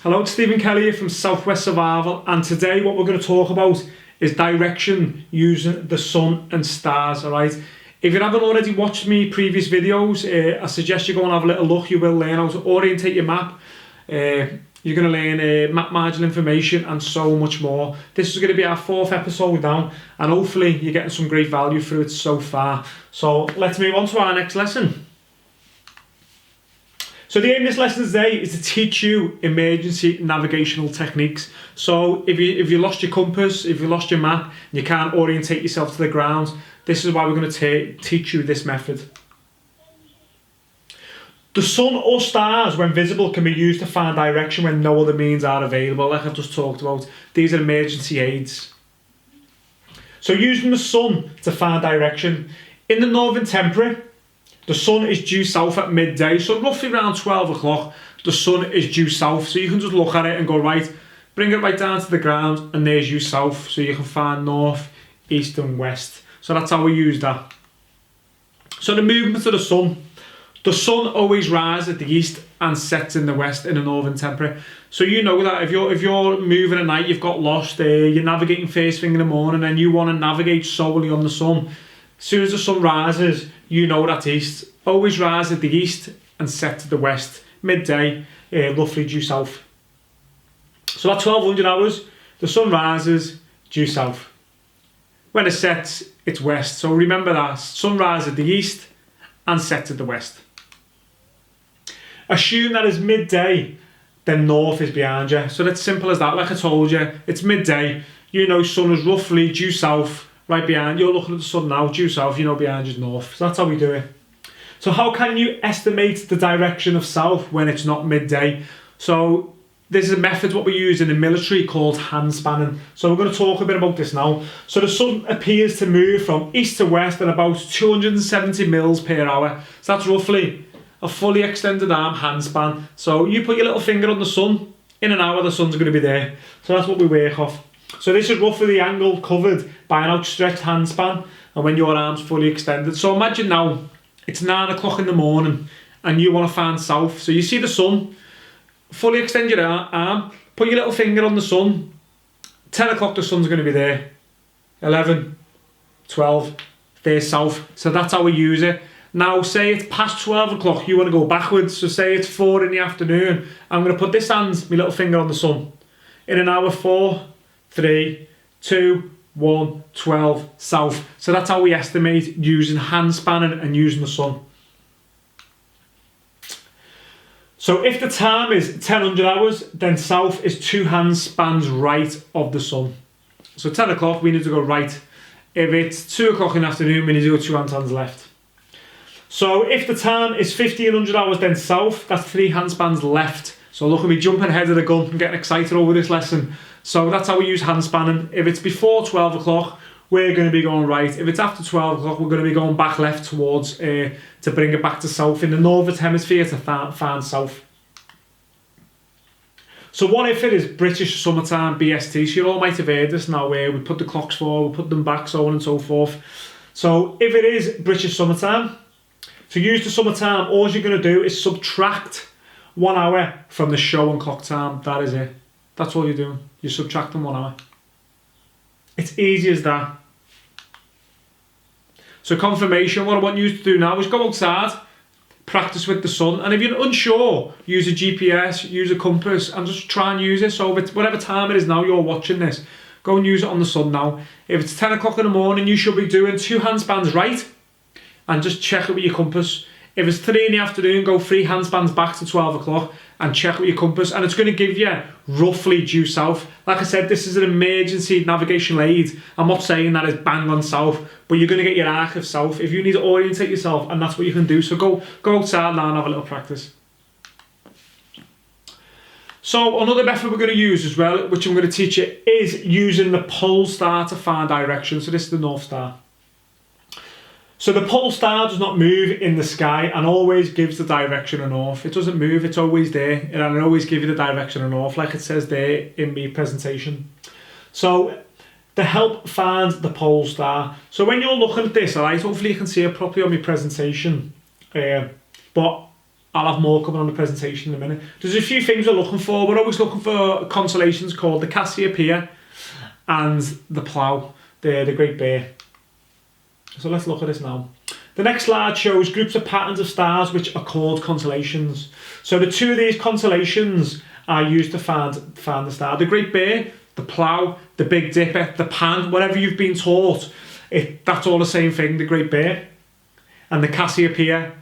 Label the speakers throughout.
Speaker 1: Hello, it's Stephen Kelly here from Southwest Survival, and today what we're going to talk about is direction using the sun and stars. Alright, if you haven't already watched me previous videos, I suggest you go and have a little look. You will learn how to orientate your map. You're going to learn map marginal information and so much more. This is going to be our 4th episode now, and hopefully you're getting some great value through it so far. So let's move on to our next lesson. So the aim of this lesson today is to teach you emergency navigational techniques. So if you lost your compass, if you lost your map, and you can't orientate yourself to the ground, this is why we're going to teach you this method. The sun or stars, when visible, can be used to find direction when no other means are available, like I've just talked about. These are emergency aids. So using the sun to find direction. In the Northern Temperate, the sun is due south at midday, so roughly around 12 o'clock, the sun is due south. So you can just look at it and go, right, bring it right down to the ground, and there's due south, so you can find north, east and west. So that's how we use that. So the movement of the sun always rises at the east and sets in the west in the Northern Temperate. So you know that if you're moving at night, you've got lost, you're navigating first thing in the morning, and you want to navigate solely on the sun. As soon as the sun rises, you know that's east. Always rise at the east and set to the west. Midday, roughly due south. So at 1200 hours, the sun rises due south. When it sets, it's west. So remember that. Sun rises at the east and sets at the west. Assume that is midday, then north is behind you. So that's simple as that. Like I told you, it's midday. You know sun is roughly due south. Right behind, you're looking at the sun now, due south, you know behind you is north. So that's how we do it. So how can you estimate the direction of south when it's not midday? So this is a method what we use in the military called handspanning. So we're going to talk a bit about this now. So the sun appears to move from east to west at about 270 mils per hour. So that's roughly a fully extended arm handspan. So you put your little finger on the sun, in an hour the sun's going to be there. So that's what we work off. So this is roughly the angle covered by an outstretched handspan, and when your arm's fully extended. So imagine now, it's 9 o'clock in the morning and you want to find south. So you see the sun, fully extend your arm, put your little finger on the sun. 10 o'clock the sun's going to be there. 11, 12, there's south. So that's how we use it. Now say it's past 12 o'clock, you want to go backwards. So say it's 4 in the afternoon. I'm going to put this hand, my little finger on the sun. In an hour, 4, 3, 2, 1, 12, south. So that's how we estimate using handspanning and using the sun. So if the time is 1000 hours, then south is 2 handspans right of the sun. So 10 o'clock, we need to go right. If it's 2 o'clock in the afternoon, we need to go 2 handspans left. So if the time is 1500 hours, then south, that's 3 handspans left. So look at me jumping ahead of the gun and getting excited over this lesson. So that's how we use handspanning. If it's before 12 o'clock, we're going to be going right. If it's after 12 o'clock, we're going to be going back left towards, to bring it back to south. In the Northern Hemisphere, to find south. So what if it is British summertime BST? So you all might have heard this now, where we put the clocks forward, we put them back, so on and so forth. So if it is British summertime, to use the summertime, all you're going to do is subtract 1 hour from the show and clock time. That is it. That's all you're doing. You're subtracting 1 hour. It's easy as that. So confirmation, what I want you to do now is go outside, practice with the sun, and if you're unsure, use a GPS, use a compass, and just try and use it. So if it's whatever time it is now you're watching this, go and use it on the sun now. If it's 10 o'clock in the morning, you should be doing 2 handspans right, and just check it with your compass. If it's 3 in the afternoon, go 3 handspans back to 12 o'clock and check with your compass, and it's going to give you roughly due south. Like I said, this is an emergency navigational aid. I'm not saying that it's bang on south, but you're going to get your arc of south if you need to orientate yourself, and that's what you can do. So go outside now and have a little practice. So another method we're going to use as well, which I'm going to teach you, is using the pole star to find direction. So this is the North Star. So the pole star does not move in the sky and always gives the direction of north. It doesn't move, it's always there, and it'll always give you the direction of north, like it says there in my presentation. So to help find the pole star. So when you're looking at this, alright, hopefully you can see it properly on my presentation. But I'll have more coming on the presentation in a minute. There's a few things we're looking for. We're always looking for constellations called the Cassiopeia and the Plough, the Great Bear. So let's look at this now. The next slide shows groups of patterns of stars which are called constellations. So the two of these constellations are used to find the star. The Great Bear, the Plough, the Big Dipper, the Pan, whatever you've been taught, that's all the same thing, the Great Bear. And the Cassiopeia,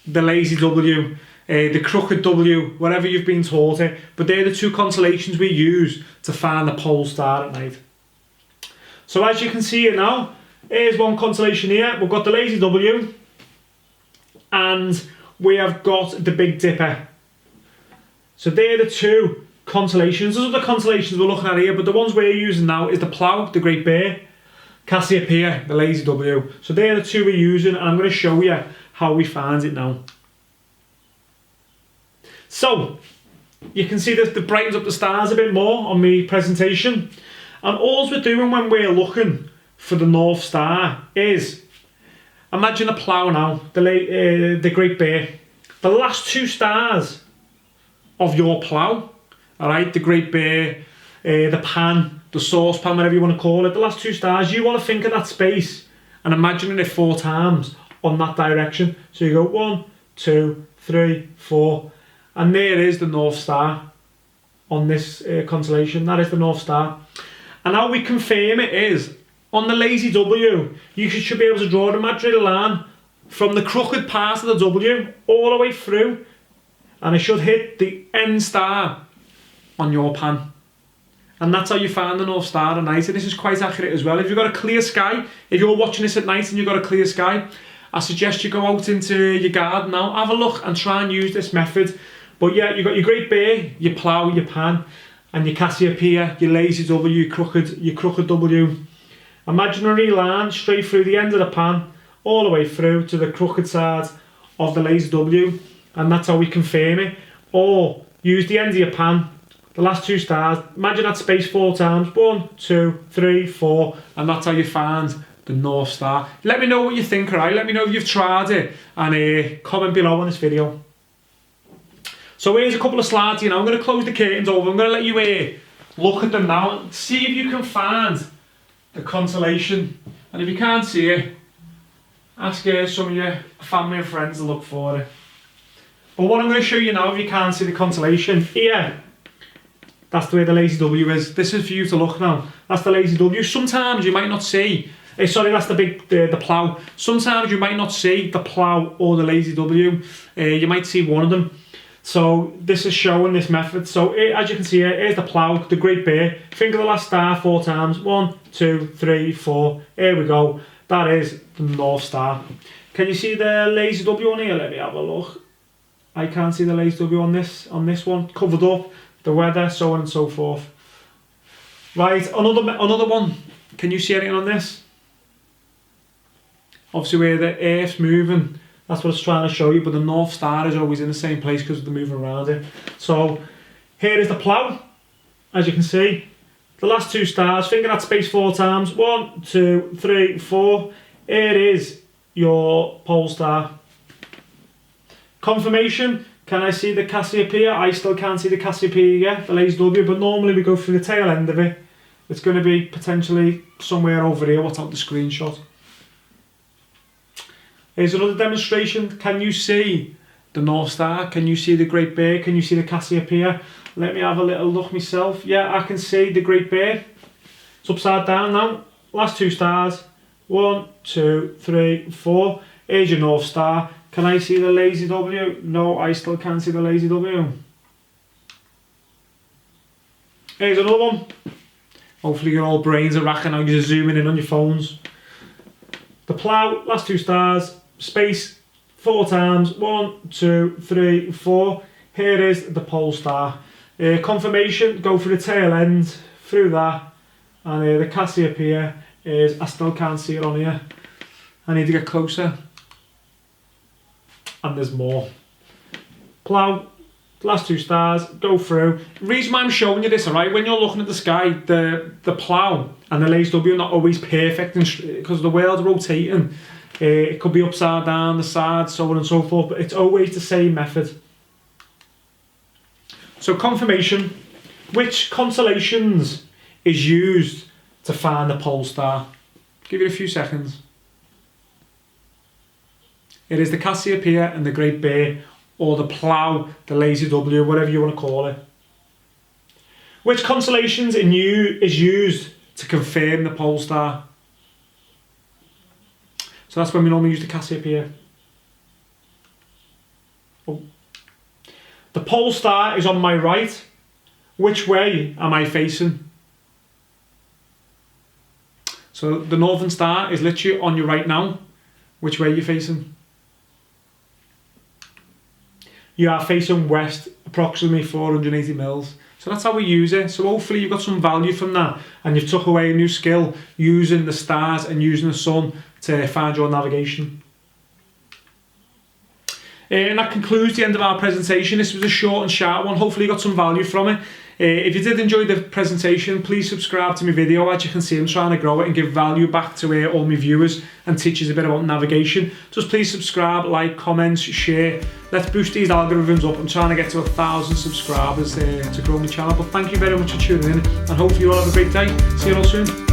Speaker 1: the Lazy W, the Crooked W, whatever you've been taught it. But they're the two constellations we use to find the pole star at night. So as you can see here now, here's one constellation here. We've got the Lazy W and we have got the Big Dipper. So they're the two constellations. Those are the constellations we're looking at here, but the ones we're using now is the Plough, the Great Bear, Cassiopeia, the Lazy W. So they're the two we're using, and I'm going to show you how we find it now. So you can see that it brightens up the stars a bit more on my presentation. And all we're doing when we're looking for the North Star is, imagine a Plough now, the Great Bear. The last two stars of your Plough, alright, the Great Bear, the Pan, the saucepan, whatever you want to call it, the last two stars, you want to think of that space and imagining it 4 times on that direction. So you go 1, 2, 3, 4, and there is the North Star on this constellation. That is the North Star. And how we confirm it is, on the Lazy W, you should be able to draw an imaginary line from the crooked part of the W all the way through, and it should hit the end star on your pan. And that's how you find the North Star at night. And this is quite accurate as well. If you've got a clear sky, if you're watching this at night and you've got a clear sky, I suggest you go out into your garden now, have a look and try and use this method. But yeah, you've got your Great Bear, your Plough, your Pan, and your Cassiopeia, your Lazy W, your crooked W. Imaginary line straight through the end of the pan, all the way through to the crooked side of the Lazy W, and that's how we confirm it. Or use the end of your pan, the last two stars, imagine that space 4 times, 1, 2, 3, 4, and that's how you find the North Star. Let me know what you think, alright? Let me know if you've tried it, and comment below on this video. So here's a couple of slides, I'm going to close the curtains over, I'm going to let you look at them now and see if you can find the constellation. And if you can't see it, ask some of your family and friends to look for it. But what I'm going to show you now, if you can't see the constellation, here, that's the way the Lazy W is. This is for you to look now. That's the Lazy W. Sometimes you might not see, sorry, that's the Plough. Sometimes you might not see the Plough or the Lazy W. You might see one of them. So this is showing this method. So as you can see here, here's the Plough, the Great Bear. Think of the last star 4 times. 1, 2, 3, 4. Here we go. That is the North Star. Can you see the Lazy W on here? Let me have a look. I can't see the Lazy W on this one. Covered up. The weather, so on and so forth. Right, another one. Can you see anything on this? Obviously where the Earth's moving, that's what it's trying to show you, but the North Star is always in the same place because they're moving around it. So here is the Plough, as you can see. The last two stars, think of that space 4 times. 1, 2, 3, 4. Here is your pole star. Confirmation. Can I see the Cassiopeia? I still can't see the Cassiopeia yet, the Lazy W, but normally we go through the tail end of it. It's going to be potentially somewhere over here, what's on the screenshot. Here's another demonstration. Can you see the North Star? Can you see the Great Bear? Can you see the Cassiopeia? Let me have a little look myself. Yeah, I can see the Great Bear. It's upside down now. Last two stars. 1, 2, 3, 4. Here's your North Star. Can I see the Lazy W? No, I still can't see the Lazy W. Here's another one. Hopefully your old brains are racking out, you're zooming in on your phones. The Plough, last two stars, space 4 times, 1, 2, 3, 4. Here is the pole star. Confirmation, go for the tail end, through that. And the Cassiopeia is, I still can't see it on here. I need to get closer. And there's more. Plough, last two stars, go through. The reason why I'm showing you this, alright, when you're looking at the sky, the Plough and the Lazy W are not always perfect because the world's rotating. It could be upside down, the side, so on and so forth, but it's always the same method. So confirmation, which constellations is used to find the pole star? Give it a few seconds. It is the Cassiopeia and the Great Bear, or the Plough, the Lazy W, whatever you want to call it. Which constellations is used to confirm the pole star? So that's when we normally use the Cassiopeia. Oh. The pole star is on my right. Which way am I facing? So the northern star is literally on your right now. Which way are you facing? You are facing west, approximately 480 mils. So that's how we use it. So hopefully you've got some value from that, and you've took away a new skill using the stars and using the sun to find your navigation. And that concludes the end of our presentation. This was a short and sharp one. Hopefully you got some value from it. If you did enjoy the presentation, please subscribe to my video. As you can see, I'm trying to grow it and give value back to all my viewers and teachers a bit about navigation. Just please subscribe, like, comment, share. Let's boost these algorithms up. I'm trying to get to 1,000 subscribers to grow my channel. But thank you very much for tuning in, and hopefully you all have a great day. See you all soon.